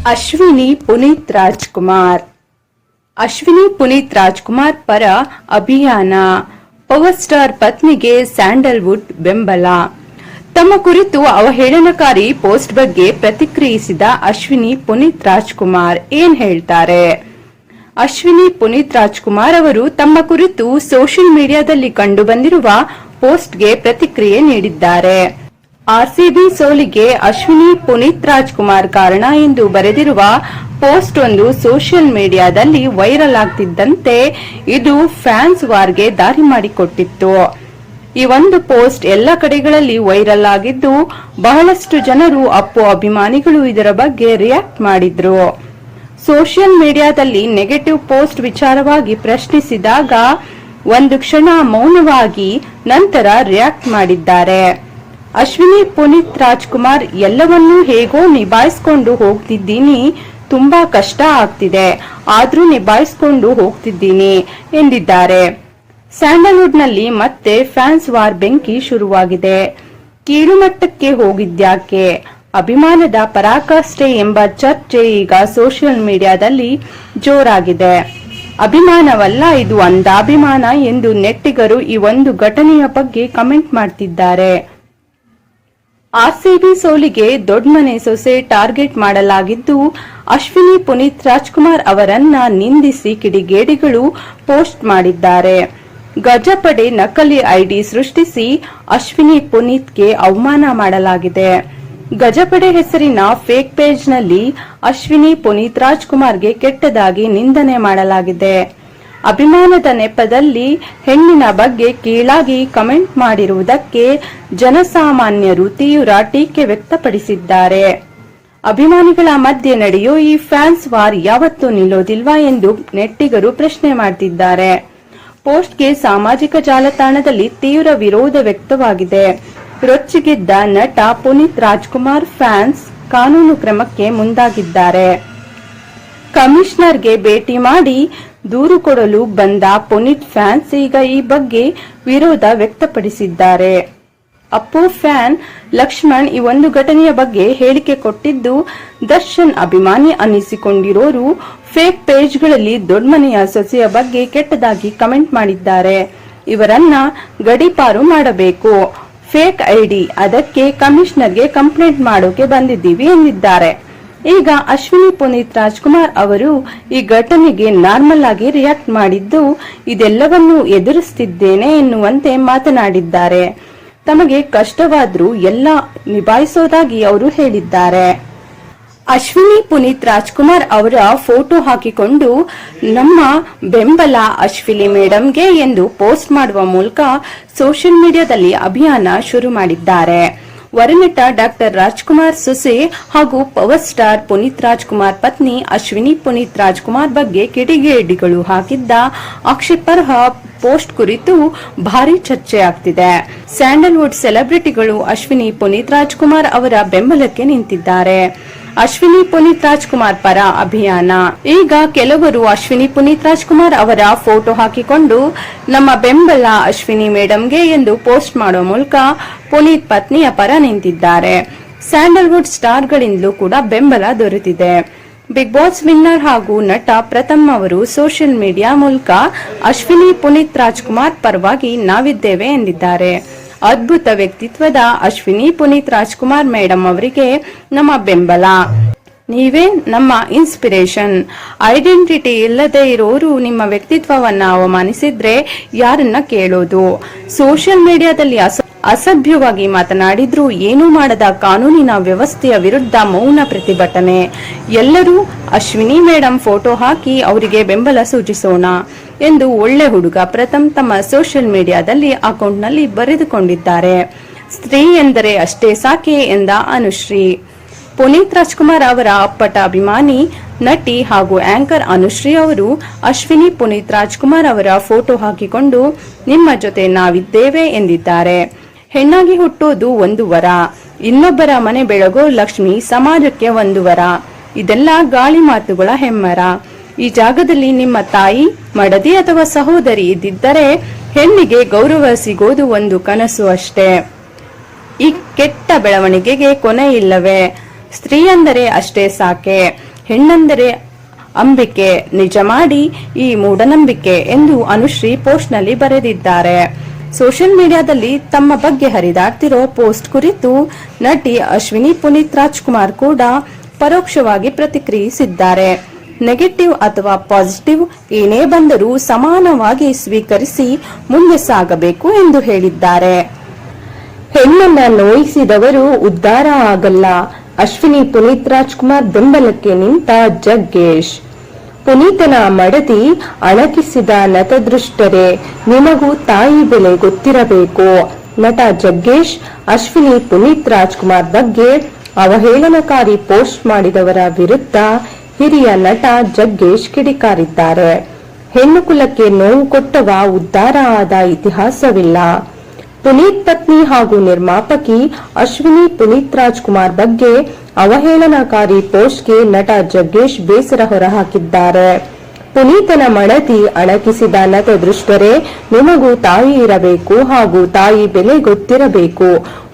ಅಶ್ವಿನಿ ಪುನೀತ್ ರಾಜ್ಕುಮಾರ್. ಅಶ್ವಿನಿ ಪುನೀತ್ ರಾಜ್ಕುಮಾರ್ ಪರ ಅಭಿಯಾನ. Power star ಪತ್ನಿಗೆ ಸ್ಯಾಂಡಲ್ವುಡ್ ಬೆಂಬಲ. ತಮ್ಮ ಕುರಿತು ಅವಹೇಳನಕಾರಿ ಪೋಸ್ಟ್ ಬಗ್ಗೆ ಪ್ರತಿಕ್ರಿಯಿಸಿದ ಅಶ್ವಿನಿ ಪುನೀತ್ ರಾಜ್ಕುಮಾರ್ ಏನ್ ಹೇಳ್ತಾರೆ? ಅಶ್ವಿನಿ ಪುನೀತ್ ರಾಜ್ಕುಮಾರ್ ಅವರು ತಮ್ಮ ಕುರಿತು ಸೋಷಿಯಲ್ ಮೀಡಿಯಾದಲ್ಲಿ ಕಂಡುಬಂದಿರುವ ಪೋಸ್ಟ್ಗೆ ಪ್ರತಿಕ್ರಿಯೆ ನೀಡಿದ್ದಾರೆ. ಆರ್ಸಿಬಿ ಸೋಲಿಗೆ ಅಶ್ವಿನಿ ಪುನೀತ್ ರಾಜ್ಕುಮಾರ್ ಕಾರಣ ಎಂದು ಬರೆದಿರುವ ಪೋಸ್ಟ್ ಒಂದು ಸೋಷಿಯಲ್ ಮೀಡಿಯಾದಲ್ಲಿ ವೈರಲ್ ಆಗ್ತಿದ್ದಂತೆ ಇದು ಫ್ಯಾನ್ಸ್ ವಾರ್ಗೆ ದಾರಿ ಮಾಡಿಕೊಟ್ಟಿತ್ತು. ಈ ಒಂದು ಪೋಸ್ಟ್ ಎಲ್ಲ ಕಡೆಗಳಲ್ಲಿ ವೈರಲ್ ಆಗಿದ್ದು ಬಹಳಷ್ಟು ಜನರು ಅಪ್ಪು ಅಭಿಮಾನಿಗಳು ಇದರ ಬಗ್ಗೆ ರಿಯಾಕ್ಟ್ ಮಾಡಿದ್ರು. ಸೋಷಿಯಲ್ ಮೀಡಿಯಾದಲ್ಲಿ ನೆಗೆಟಿವ್ ಪೋಸ್ಟ್ ವಿಚಾರವಾಗಿ ಪ್ರಶ್ನಿಸಿದಾಗ ಒಂದು ಕ್ಷಣ ಮೌನವಾಗಿ ನಂತರ ರಿಯಾಕ್ಟ್ ಮಾಡಿದ್ದಾರೆ. ಅಶ್ವಿನಿ ಪುನೀತ್ ರಾಜ್ಕುಮಾರ್ ಎಲ್ಲವನ್ನೂ ಹೇಗೋ ನಿಭಾಯಿಸಿಕೊಂಡು ಹೋಗ್ತಿದ್ದೀನಿ, ತುಂಬಾ ಕಷ್ಟ ಆಗ್ತಿದೆ, ಆದ್ರೂ ನಿಭಾಯಿಸಿಕೊಂಡು ಹೋಗ್ತಿದ್ದೀನಿ ಎಂದಿದ್ದಾರೆ. ಸ್ಯಾಂಡಲ್ವುಡ್ ನಲ್ಲಿ ಮತ್ತೆ ಫ್ಯಾನ್ಸ್ ವಾರ್ ಬೆಂಕಿ ಶುರುವಾಗಿದೆ. ಕೀಳುಮಟ್ಟಕ್ಕೆ ಹೋಗಿದ್ಯಾಕೆ? ಅಭಿಮಾನದ ಪರಾಕಾಷ್ಠೆ ಎಂಬ ಚರ್ಚೆ ಈಗ ಸೋಷಿಯಲ್ ಮೀಡಿಯಾದಲ್ಲಿ ಜೋರಾಗಿದೆ. ಅಭಿಮಾನವಲ್ಲ, ಇದು ಅಂಧಾಭಿಮಾನ ಎಂದು ನೆಟ್ಟಿಗರು ಈ ಒಂದು ಘಟನೆಯ ಬಗ್ಗೆ ಕಮೆಂಟ್ ಮಾಡ್ತಿದ್ದಾರೆ. ಆರ್ಸಿಬಿ ಸೋಲಿಗೆ ದೊಡ್ಡಮನೆ ಸೊಸೆ ಟಾರ್ಗೆಟ್ ಮಾಡಲಾಗಿದ್ದು ಅಶ್ವಿನಿ ಪುನೀತ್ ರಾಜ್ಕುಮಾರ್ ಅವರನ್ನ ನಿಂದಿಸಿ ಕಿಡಿಗೇಡಿಗಳು ಪೋಸ್ಟ್ ಮಾಡಿದ್ದಾರೆ. ಗಜಪಡೆ ನಕಲಿ ಐಡಿ ಸೃಷ್ಟಿಸಿ ಅಶ್ವಿನಿ ಪುನೀತ್ಗೆ ಅವಮಾನ ಮಾಡಲಾಗಿದೆ. ಗಜಪಡೆ ಹೆಸರಿನ ಫೇಕ್ ಪೇಜ್ನಲ್ಲಿ ಅಶ್ವಿನಿ ಪುನೀತ್ ರಾಜ್ಕುಮಾರ್ಗೆ ಕೆಟ್ಟದಾಗಿ ನಿಂದನೆ ಮಾಡಲಾಗಿದೆ. ಅಭಿಮಾನದ ನೆಪದಲ್ಲಿ ಹೆಣ್ಣಿನ ಬಗ್ಗೆ ಕೀಳಾಗಿ ಕಮೆಂಟ್ ಮಾಡಿರುವುದಕ್ಕೆ ಜನಸಾಮಾನ್ಯರು ತೀವ್ರ ಟೀಕೆ ವ್ಯಕ್ತಪಡಿಸಿದ್ದಾರೆ. ಅಭಿಮಾನಿಗಳ ಮಧ್ಯೆ ನಡೆಯೋ ಈ ಫ್ಯಾನ್ಸ್ ವಾರ್ ಯಾವತ್ತೂ ನಿಲ್ಲೋದಿಲ್ವಾ ಎಂದು ನೆಟ್ಟಿಗರು ಪ್ರಶ್ನೆ ಮಾಡ್ತಿದ್ದಾರೆ. ಪೋಸ್ಟ್ಗೆ ಸಾಮಾಜಿಕ ಜಾಲತಾಣದಲ್ಲಿ ತೀವ್ರ ವಿರೋಧ ವ್ಯಕ್ತವಾಗಿದೆ. ರೊಚ್ಚಿಗೆದ್ದ ನಟ ಪುನೀತ್ ರಾಜ್ಕುಮಾರ್ ಫ್ಯಾನ್ಸ್ ಕಾನೂನು ಕ್ರಮಕ್ಕೆ ಮುಂದಾಗಿದ್ದಾರೆ. ಕಮಿಷನರ್ಗೆ ಭೇಟಿ ಮಾಡಿ ದೂರು ಕೊಡಲು ಬಂದ ಪುನೀತ್ ಫ್ಯಾನ್ಸ್ ಈಗ ಈ ಬಗ್ಗೆ ವಿರೋಧ ವ್ಯಕ್ತಪಡಿಸಿದ್ದಾರೆ. ಅಪ್ಪು ಫ್ಯಾನ್ ಲಕ್ಷ್ಮಣ್ ಈ ಒಂದು ಘಟನೆಯ ಬಗ್ಗೆ ಹೇಳಿಕೆ ಕೊಟ್ಟಿದ್ದು, ದರ್ಶನ್ ಅಭಿಮಾನಿ ಅನ್ನಿಸಿಕೊಂಡಿರೋರು ಫೇಕ್ ಪೇಜ್ಗಳಲ್ಲಿ ದೊಡ್ಡಮನೆಯ ಸೊಸೆಯ ಬಗ್ಗೆ ಕೆಟ್ಟದಾಗಿ ಕಮೆಂಟ್ ಮಾಡಿದ್ದಾರೆ. ಇವರನ್ನ ಗಡೀಪಾರು ಮಾಡಬೇಕು. ಫೇಕ್ ಐಡಿ, ಅದಕ್ಕೆ ಕಮಿಷನರ್ಗೆ ಕಂಪ್ಲೇಂಟ್ ಮಾಡೋಕೆ ಬಂದಿದ್ದೀವಿ ಎಂದಿದ್ದಾರೆ. ಈಗ ಅಶ್ವಿನಿ ಪುನೀತ್ ರಾಜ್ಕುಮಾರ್ ಅವರು ಈ ಘಟನೆಗೆ ನಾರ್ಮಲ್ ಆಗಿ ರಿಯಾಕ್ಟ್ ಮಾಡಿದ್ದು, ಇದೆಲ್ಲವನ್ನೂ ಎದುರಿಸುತ್ತಿದ್ದೇನೆ ಎನ್ನುವಂತೆ ಮಾತನಾಡಿದ್ದಾರೆ. ತಮಗೆ ಕಷ್ಟವಾದ್ರೂ ಎಲ್ಲ ನಿಭಾಯಿಸೋದಾಗಿ ಅವರು ಹೇಳಿದ್ದಾರೆ. ಅಶ್ವಿನಿ ಪುನೀತ್ ರಾಜ್ಕುಮಾರ್ ಅವರ ಫೋಟೋ ಹಾಕಿಕೊಂಡು ನಮ್ಮ ಬೆಂಬಲ ಅಶ್ವಿನಿ ಮೇಡಂಗೆ ಎಂದು ಪೋಸ್ಟ್ ಮಾಡುವ ಮೂಲಕ ಸೋಷಿಯಲ್ ಮೀಡಿಯಾದಲ್ಲಿ ಅಭಿಯಾನ ಶುರು ಮಾಡಿದ್ದಾರೆ. ವರನಟ ಡಾಕ್ಟರ್ ರಾಜ್ಕುಮಾರ್ ಸೊಸೆ ಹಾಗೂ ಪವರ್ ಸ್ಟಾರ್ ಪುನೀತ್ ರಾಜ್ಕುಮಾರ್ ಪತ್ನಿ ಅಶ್ವಿನಿ ಪುನೀತ್ ರಾಜ್ಕುಮಾರ್ ಬಗ್ಗೆ ಕಿಡಿಗೇಡಿಗಳು ಹಾಕಿದ್ದ ಆಕ್ಷೇಪಾರ್ಹ ಪೋಸ್ಟ್ ಕುರಿತು ಭಾರಿ ಚರ್ಚೆ ಆಗ್ತಿದೆ. ಸ್ಯಾಂಡಲ್ವುಡ್ ಸೆಲೆಬ್ರಿಟಿಗಳು ಅಶ್ವಿನಿ ಪುನೀತ್ ರಾಜ್ಕುಮಾರ್ ಅವರ ಬೆಂಬಲಕ್ಕೆ ನಿಂತಿದ್ದಾರೆ. ಅಶ್ವಿನಿ ಪುನೀತ್ ರಾಜ್ಕುಮಾರ್ ಪರ ಅಭಿಯಾನ. ಈಗ ಕೆಲವರು ಅಶ್ವಿನಿ ಪುನೀತ್ ರಾಜ್ಕುಮಾರ್ ಅವರ ಫೋಟೋ ಹಾಕಿಕೊಂಡು ನಮ್ಮ ಬೆಂಬಲ ಅಶ್ವಿನಿ ಮೇಡಂಗೆ ಎಂದು ಪೋಸ್ಟ್ ಮಾಡುವ ಮೂಲಕ ಪುನೀತ್ ಪತ್ನಿಯ ಪರ ನಿಂತಿದ್ದಾರೆ. ಸ್ಯಾಂಡಲ್ವುಡ್ ಸ್ಟಾರ್ಗಳಿಂದಲೂ ಕೂಡ ಬೆಂಬಲ ದೊರೆತಿದೆ. ಬಿಗ್ ಬಾಸ್ ವಿನ್ನರ್ ಹಾಗೂ ನಟ ಪ್ರಥಮ್ ಅವರು ಸೋಷಿಯಲ್ ಮೀಡಿಯಾ ಮೂಲಕ ಅಶ್ವಿನಿ ಪುನೀತ್ ರಾಜ್ಕುಮಾರ್ ಪರವಾಗಿ ನಾವಿದ್ದೇವೆ ಎಂದಿದ್ದಾರೆ. ಅದ್ಭುತ ವ್ಯಕ್ತಿತ್ವದ ಅಶ್ವಿನಿ ಪುನೀತ್ ರಾಜ್ಕುಮಾರ್ ಮೇಡಂ ಅವರಿಗೆ ನಮ್ಮ ಬೆಂಬಲ. ನೀವೇ ನಮ್ಮ ಇನ್ಸ್ಪಿರೇಷನ್. ಐಡೆಂಟಿಟಿ ಇಲ್ಲದೆ ಇರೋರು ನಿಮ್ಮ ವ್ಯಕ್ತಿತ್ವವನ್ನ ಅವಮಾನಿಸಿದ್ರೆ ಯಾರನ್ನ ಕೇಳೋದು? ಸೋಷಿಯಲ್ ಮೀಡಿಯಾದಲ್ಲಿ ಅಸಭ್ಯವಾಗಿ ಮಾತನಾಡಿದ್ರು ಏನೂ ಮಾಡದ ಕಾನೂನಿನ ವ್ಯವಸ್ಥೆಯ ವಿರುದ್ಧ ಮೌನ ಪ್ರತಿಭಟನೆ. ಎಲ್ಲರೂ ಅಶ್ವಿನಿ ಮೇಡಂ ಫೋಟೋ ಹಾಕಿ ಅವರಿಗೆ ಬೆಂಬಲ ಸೂಚಿಸೋಣ ಎಂದು ಒಳ್ಳೆ ಹುಡುಗ ಪ್ರಥಮ್ ತಮ್ಮ ಸೋಷಿಯಲ್ ಮೀಡಿಯಾದಲ್ಲಿ ಅಕೌಂಟ್ನಲ್ಲಿ ಬರೆದುಕೊಂಡಿದ್ದಾರೆ. ಸ್ತ್ರೀ ಎಂದರೆ ಅಷ್ಟೇ ಸಾಕೆ ಎಂದ ಅನುಶ್ರೀ. ಪುನೀತ್ ರಾಜ್ಕುಮಾರ್ ಅವರ ಅಪ್ಪಟ ಅಭಿಮಾನಿ ನಟಿ ಹಾಗೂ ಆಂಕರ್ ಅನುಶ್ರೀ ಅವರು ಅಶ್ವಿನಿ ಪುನೀತ್ ರಾಜ್ಕುಮಾರ್ ಅವರ ಫೋಟೋ ಹಾಕಿಕೊಂಡು ನಿಮ್ಮ ಜೊತೆ ನಾವಿದ್ದೇವೆ ಎಂದಿದ್ದಾರೆ. ಹೆಣ್ಣಾಗಿ ಹುಟ್ಟೋದು ಒಂದು ವರ, ಇನ್ನೊಬ್ಬರ ಮನೆ ಬೆಳಗೋ ಲಕ್ಷ್ಮಿ ಸಮಾಜಕ್ಕೆ ಒಂದು ವರ. ಇದೆಲ್ಲ ಗಾಳಿ ಮಾತುಗಳ ಹೆಮ್ಮರ. ಈ ಜಾಗದಲ್ಲಿ ನಿಮ್ಮ ತಾಯಿ, ಮಡದಿ ಅಥವಾ ಸಹೋದರಿ ಇದ್ದಿದ್ದರೆ ಹೆಣ್ಣಿಗೆ ಗೌರವ ಸಿಗೋದು ಒಂದು ಕನಸು ಅಷ್ಟೇ. ಈ ಕೆಟ್ಟ ಬೆಳವಣಿಗೆಗೆ ಕೊನೆ ಇಲ್ಲವೇ? ಸ್ತ್ರೀ ಅಂದರೆ ಅಷ್ಟೇ ಸಾಕೆ. ಹೆಣ್ಣಂದರೆ ಅಂಬಿಕೆ, ನಿಜ ಮಾಡಿ ಈ ಮೂಢನಂಬಿಕೆ ಎಂದು ಅನುಶ್ರೀ ಪೋಸ್ಟ್ ನಲ್ಲಿ ಬರೆದಿದ್ದಾರೆ. ಸೋಷಿಯಲ್ ಮೀಡಿಯಾದಲ್ಲಿ ತಮ್ಮ ಬಗ್ಗೆ ಹರಿದಾಡ್ತಿರೋ ಪೋಸ್ಟ್ ಕುರಿತು ನಟಿ ಅಶ್ವಿನಿ ಪುನೀತ್ ರಾಜ್ಕುಮಾರ್ ಕೂಡ ಪರೋಕ್ಷವಾಗಿ ಪ್ರತಿಕ್ರಿಯಿಸಿದ್ದಾರೆ. ನೆಗೆಟಿವ್ ಅಥವಾ ಪಾಸಿಟಿವ್ ಏನೇ ಬಂದರೂ ಸಮಾನವಾಗಿ ಸ್ವೀಕರಿಸಿ ಮುಂದೆ ಸಾಗಬೇಕು ಎಂದು ಹೇಳಿದ್ದಾರೆ. ಹೆಣ್ಣನ್ನ ನೋಯಿಸಿದವರು ಉದ್ಧಾರ ಆಗಲ್ಲ. ಅಶ್ವಿನಿ ಪುನೀತ್ ರಾಜ್ಕುಮಾರ್ ಬೆಂಬಲಕ್ಕೆ ನಿಂತ ಜಗ್ಗೇಶ್. ಪುನೀತನ ಮಡದಿ ಅಣಕಿಸಿದ ನತದೃಷ್ಟರೇ, ನಿಮಗೂ ತಾಯಿ ಬೆಲೆ ಗೊತ್ತಿರಬೇಕು. ನಟ ಜಗ್ಗೇಶ್ ಅಶ್ವಿನಿ ಪುನೀತ್ ರಾಜ್ಕುಮಾರ್ ಬಗ್ಗೆ ಅವಹೇಳನಕಾರಿ ಪೋಸ್ಟ್ ಮಾಡಿದವರ ವಿರುದ್ಧ ಹಿರಿಯ ನಟ ಜಗ್ಗೇಶ್ ಕಿಡಿಕಾರಿದ್ದಾರೆ. ಹೆಣ್ಣು ಕುಲಕ್ಕೆ ನೋವು ಕೊಟ್ಟವ ಉದ್ಧಾರ ಆದ ಇತಿಹಾಸವಿಲ್ಲ. ಪುನೀತ್ ಪತ್ನಿ ಹಾಗೂ ನಿರ್ಮಾಪಕಿ ಅಶ್ವಿನಿ ಪುನೀತ್ ರಾಜ್ಕುಮಾರ್ ಬಗ್ಗೆ ಅವಹೇಳನಕಾರಿ ಪೋಸ್ಟ್ಗೆ ನಟ ಜಗ್ಗೇಶ್ ಬೇಸರ ಹೊರಹಾಕಿದ್ದಾರೆ. ಪುನೀತನ ಮಡದಿ ಅಣಕಿಸಿದ ನತದೃಷ್ಟರೇ, ನಿಮಗೂ ತಾಯಿ ಇರಬೇಕು ಹಾಗೂ ತಾಯಿ ಬೆಲೆ ಗೊತ್ತಿರಬೇಕು.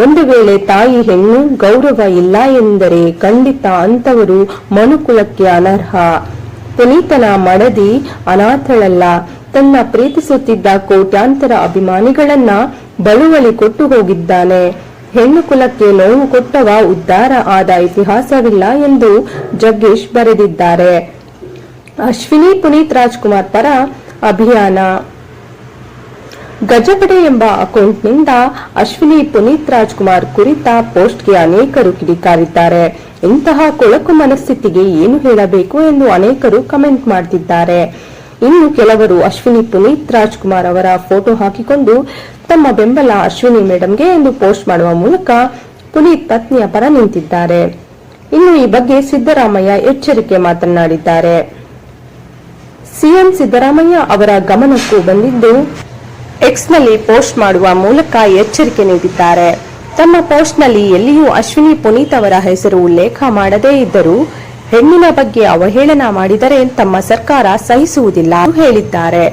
ಒಂದು ವೇಳೆ ತಾಯಿ ಹೆಣ್ಣು ಗೌರವ ಇಲ್ಲ ಎಂದರೆ ಖಂಡಿತ ಅಂತವರು ಮನುಕುಲಕ್ಕೆ ಅನರ್ಹ. ಪುನೀತನ ಮಡದಿ ಅನಾಥಳಲ್ಲ. ತನ್ನ ಪ್ರೀತಿಸುತ್ತಿದ್ದ ಕೋಟ್ಯಾಂತರ ಅಭಿಮಾನಿಗಳನ್ನ ಬಳುವಳಿ ಕೊಟ್ಟು ಹೋಗಿದ್ದಾನೆ. ಹೆಣ್ಣು ಕುಲಕ್ಕೆ ನೋವು ಕೊಟ್ಟವ ಉದ್ಧಾರ ಆದ ಇತಿಹಾಸವಿಲ್ಲ ಎಂದು ಜಗ್ಗೇಶ್ ಬರೆದಿದ್ದಾರೆ. ಅಶ್ವಿನಿ ಪುನೀತ್ ರಾಜ್ಕುಮಾರ್ ಪರ ಅಭಿಯಾನ. ಗಜಪಡೆ ಎಂಬ ಅಕೌಂಟ್ನಿಂದ ಅಶ್ವಿನಿ ಪುನೀತ್ ರಾಜ್ಕುಮಾರ್ ಕುರಿತ ಪೋಸ್ಟ್ಗೆ ಅನೇಕರು ಕಿಡಿಕಾರಿದ್ದಾರೆ. ಇಂತಹ ಕೊಳಕು ಮನಸ್ಥಿತಿಗೆ ಏನು ಹೇಳಬೇಕು ಎಂದು ಅನೇಕರು ಕಮೆಂಟ್ ಮಾಡುತ್ತಿದ್ದಾರೆ. ಇನ್ನು ಕೆಲವರು ಅಶ್ವಿನಿ ಪುನೀತ್ ರಾಜ್ಕುಮಾರ್ ಅವರ ಫೋಟೋ ಹಾಕಿಕೊಂಡು ತಮ್ಮ ಬೆಂಬಲ ಅಶ್ವಿನಿ ಮೇಡಂಗೆ ಎಂದು ಪೋಸ್ಟ್ ಮಾಡುವ ಮೂಲಕ ಪುನೀತ್ ಪತ್ನಿಯ ಪರ ನಿಂತಿದ್ದಾರೆ. ಇನ್ನು ಈ ಬಗ್ಗೆ ಸಿದ್ದರಾಮಯ್ಯ ಎಚ್ಚರಿಕೆ ಮಾತನಾಡಿದ್ದಾರೆ. ಸಿಎಂ ಸಿದ್ದರಾಮಯ್ಯ ಅವರ ಗಮನಕ್ಕೂ ಬಂದಿದ್ದು ಎಕ್ಸ್ ನಲ್ಲಿ ಪೋಸ್ಟ್ ಮಾಡುವ ಮೂಲಕ ಎಚ್ಚರಿಕೆ ನೀಡಿದ್ದಾರೆ. ತಮ್ಮ ಪೋಸ್ಟ್ ನಲ್ಲಿ ಎಲ್ಲಿಯೂ ಅಶ್ವಿನಿ ಪುನೀತ್ ಅವರ ಹೆಸರು ಉಲ್ಲೇಖ ಮಾಡದೇ ಇದ್ದರೂ ಹೆಣ್ಣಿನ ಬಗ್ಗೆ ಅವಹೇಳನ ಮಾಡಿದರೆ ತಮ್ಮ ಸರ್ಕಾರ ಸಹಿಸುವುದಿಲ್ಲ ಹೇಳಿದ್ದಾರೆ.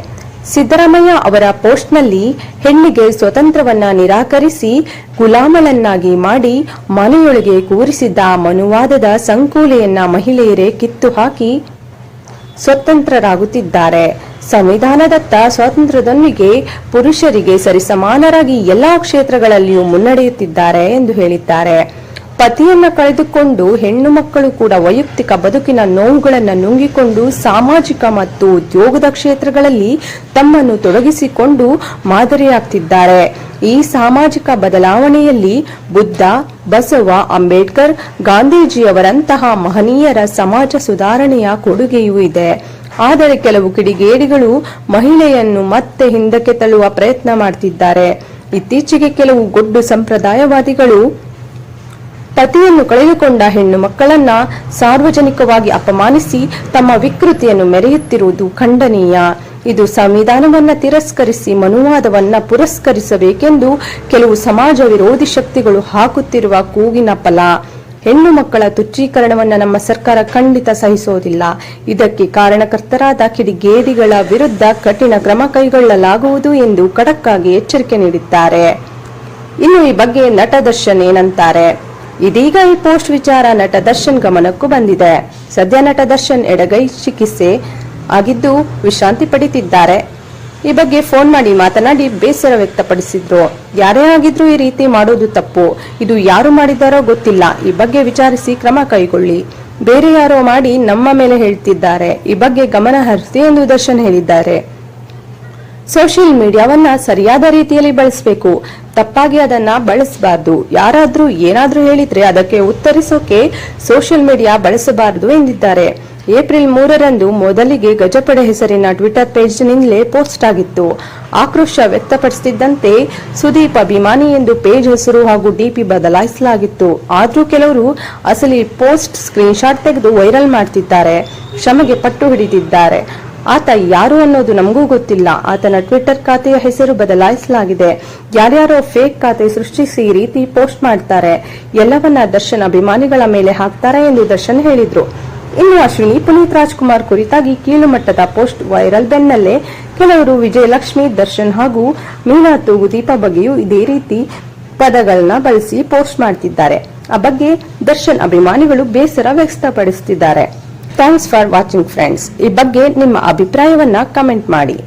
ಸಿದ್ದರಾಮಯ್ಯ ಅವರ ಪೋಸ್ಟ್ ನಲ್ಲಿ ಹೆಣ್ಣಿಗೆ ಸ್ವತಂತ್ರವನ್ನ ನಿರಾಕರಿಸಿ ಗುಲಾಮಳನ್ನಾಗಿ ಮಾಡಿ ಮನೆಯೊಳಗೆ ಕೂರಿಸಿದ್ದ ಮನುವಾದದ ಸಂಕೂಲೆಯನ್ನ ಮಹಿಳೆಯರೇ ಕಿತ್ತು ಹಾಕಿ ಸ್ವತಂತ್ರರಾಗುತ್ತಿದ್ದಾರೆ. ಸಂವಿಧಾನದತ್ತ ಸ್ವಾತಂತ್ರ್ಯದೊಂದಿಗೆ ಪುರುಷರಿಗೆ ಸರಿಸಮಾನರಾಗಿ ಎಲ್ಲಾ ಕ್ಷೇತ್ರಗಳಲ್ಲಿಯೂ ಮುನ್ನಡೆಯುತ್ತಿದ್ದಾರೆ ಎಂದು ಹೇಳಿದ್ದಾರೆ. ಪತಿಯನ್ನ ಕಳೆದುಕೊಂಡು ಹೆಣ್ಣು ಮಕ್ಕಳು ಕೂಡ ವೈಯಕ್ತಿಕ ಬದುಕಿನ ನೋವುಗಳನ್ನು ನುಂಗಿಕೊಂಡು ಸಾಮಾಜಿಕ ಮತ್ತು ಉದ್ಯೋಗದ ಕ್ಷೇತ್ರಗಳಲ್ಲಿ ತಮ್ಮನ್ನು ತೊಡಗಿಸಿಕೊಂಡು ಮಾದರಿಯಾಗ್ತಿದ್ದಾರೆ. ಈ ಸಾಮಾಜಿಕ ಬದಲಾವಣೆಯಲ್ಲಿ ಬುದ್ಧ, ಬಸವ, ಅಂಬೇಡ್ಕರ್, ಗಾಂಧೀಜಿಯವರಂತಹ ಮಹನೀಯರ ಸಮಾಜ ಸುಧಾರಣೆಯ ಕೊಡುಗೆಯೂ ಇದೆ. ಆದರೆ ಕೆಲವು ಕಿಡಿಗೇಡಿಗಳು ಮಹಿಳೆಯನ್ನು ಮತ್ತೆ ಹಿಂದಕ್ಕೆ ತಳ್ಳುವ ಪ್ರಯತ್ನ ಮಾಡುತ್ತಿದ್ದಾರೆ. ಇತ್ತೀಚೆಗೆ ಕೆಲವು ಗೊಡ್ಡು ಸಂಪ್ರದಾಯವಾದಿಗಳು ಪತಿಯನ್ನು ಕಳೆದುಕೊಂಡ ಹೆಣ್ಣು ಮಕ್ಕಳನ್ನ ಸಾರ್ವಜನಿಕವಾಗಿ ಅಪಮಾನಿಸಿ ತಮ್ಮ ವಿಕೃತಿಯನ್ನು ಮೆರೆಯುತ್ತಿರುವುದು ಖಂಡನೀಯ. ಇದು ಸಂವಿಧಾನವನ್ನ ತಿರಸ್ಕರಿಸಿ ಮನುವಾದವನ್ನ ಪುರಸ್ಕರಿಸಬೇಕೆಂದು ಕೆಲವು ಸಮಾಜ ವಿರೋಧಿ ಶಕ್ತಿಗಳು ಹಾಕುತ್ತಿರುವ ಕೂಗಿನ ಫಲ. ಹೆಣ್ಣು ಮಕ್ಕಳ ತುಚ್ಛೀಕರಣವನ್ನ ನಮ್ಮ ಸರ್ಕಾರ ಖಂಡಿತ ಸಹಿಸೋದಿಲ್ಲ. ಇದಕ್ಕೆ ಕಾರಣಕರ್ತರಾದ ಕಿಡಿಗೇಡಿಗಳ ವಿರುದ್ಧ ಕಠಿಣ ಕ್ರಮ ಕೈಗೊಳ್ಳಲಾಗುವುದು ಎಂದು ಖಡಕ್ ಆಗಿ ಎಚ್ಚರಿಕೆ ನೀಡಿದ್ದಾರೆ. ಇನ್ನು ಈ ಬಗ್ಗೆ ನಟ ದರ್ಶನ್ ಏನಂತಾರೆ? ಇದೀಗ ಈ ಪೋಸ್ಟ್ ವಿಚಾರ ನಟ ದರ್ಶನ್ ಗಮನಕ್ಕೂ ಬಂದಿದೆ. ಸದ್ಯ ನಟ ದರ್ಶನ್ ಎಡಗೈ ಚಿಕಿತ್ಸೆ ಆಗಿದ್ದು ವಿಶ್ರಾಂತಿ ಪಡೆದಿದ್ದಾರೆ. ಈ ಬಗ್ಗೆ ಫೋನ್ ಮಾಡಿ ಮಾತನಾಡಿ ಬೇಸರ ವ್ಯಕ್ತಪಡಿಸಿದ್ರು. ಯಾರೇ ಆಗಿದ್ರೂ ಈ ರೀತಿ ಮಾಡೋದು ತಪ್ಪು. ಇದು ಯಾರು ಮಾಡಿದ್ದಾರೋ ಗೊತ್ತಿಲ್ಲ. ಈ ಬಗ್ಗೆ ವಿಚಾರಿಸಿ ಕ್ರಮ ಕೈಗೊಳ್ಳಿ. ಬೇರೆ ಯಾರೋ ಮಾಡಿ ನಮ್ಮ ಮೇಲೆ ಹೇಳ್ತಿದ್ದಾರೆ. ಈ ಬಗ್ಗೆ ಗಮನ ಹರಿಸಿ ಎಂದು ದರ್ಶನ್ ಹೇಳಿದ್ದಾರೆ. ಸೋಷಿಯಲ್ ಮೀಡಿಯಾವನ್ನ ಸರಿಯಾದ ರೀತಿಯಲ್ಲಿ ಬಳಸಬೇಕು. ತಪ್ಪಾಗಿ ಅದನ್ನ ಬಳಸಬಾರದು. ಯಾರಾದ್ರೂ ಏನಾದ್ರೂ ಹೇಳಿದ್ರೆ ಅದಕ್ಕೆ ಉತ್ತರಿಸೋಕೆ ಸೋಷಿಯಲ್ ಮೀಡಿಯಾ ಬಳಸಬಾರದು ಎಂದಿದ್ದಾರೆ. ಏಪ್ರಿಲ್ 3ರಂದು ಮೊದಲಿಗೆ ಗಜಪಡೆ ಹೆಸರಿನ ಟ್ವಿಟರ್ ಪೇಜ್ನಿಂದಲೇ ಪೋಸ್ಟ್ ಆಗಿತ್ತು. ಆಕ್ರೋಶ ವ್ಯಕ್ತಪಡಿಸುತ್ತಿದ್ದಂತೆ ಸುದೀಪ್ ಅಭಿಮಾನಿ ಎಂದು ಪೇಜ್ ಹೆಸರು ಹಾಗೂ ಡಿಪಿ ಬದಲಾಯಿಸಲಾಗಿತ್ತು. ಆದ್ರೂ ಕೆಲವರು ಅಸಲಿ ಪೋಸ್ಟ್ ಸ್ಕ್ರೀನ್ ಶಾಟ್ ತೆಗೆದು ವೈರಲ್ ಮಾಡ್ತಿದ್ದಾರೆ. ಕ್ಷಮೆಗೆ ಪಟ್ಟು ಹಿಡಿದಿದ್ದಾರೆ. ಆತ ಯಾರು ಅನ್ನೋದು ನಮಗೂ ಗೊತ್ತಿಲ್ಲ. ಆತನ ಟ್ವಿಟರ್ ಖಾತೆಯ ಹೆಸರು ಬದಲಾಯಿಸಲಾಗಿದೆ. ಯಾರ್ಯಾರೋ ಫೇಕ್ ಖಾತೆ ಸೃಷ್ಟಿಸಿ ಈ ರೀತಿ ಪೋಸ್ಟ್ ಮಾಡ್ತಾರೆ. ಎಲ್ಲವನ್ನ ದರ್ಶನ್ ಅಭಿಮಾನಿಗಳ ಮೇಲೆ ಹಾಕ್ತಾರೆ ಎಂದು ದರ್ಶನ್ ಹೇಳಿದ್ರು. ಇನ್ನು ಅಶ್ವಿನಿ ಪುನೀತ್ ರಾಜ್ಕುಮಾರ್ ಕುರಿತಾಗಿ ಕೀಳು ಮಟ್ಟದ ಪೋಸ್ಟ್ ವೈರಲ್ ಬೆನ್ನಲ್ಲೇ ಕೆಲವರು ವಿಜಯಲಕ್ಷ್ಮಿ, ದರ್ಶನ್ ಹಾಗೂ ಮೀನಾ ತೂಗುದೀಪ ಬಗ್ಗೆಯೂ ಇದೇ ರೀತಿ ಪದಗಳನ್ನ ಬಳಸಿ ಪೋಸ್ಟ್ ಮಾಡ್ತಿದ್ದಾರೆ. ಆ ಬಗ್ಗೆ ದರ್ಶನ್ ಅಭಿಮಾನಿಗಳು ಬೇಸರ ವ್ಯಕ್ತಪಡಿಸುತ್ತಿದ್ದಾರೆ. Thanks for watching friends. ಈ ಬಗ್ಗೆ ನಿಮ್ಮ ಅಭಿಪ್ರಾಯವನ್ನ ಕಮೆಂಟ್ ಮಾಡಿ.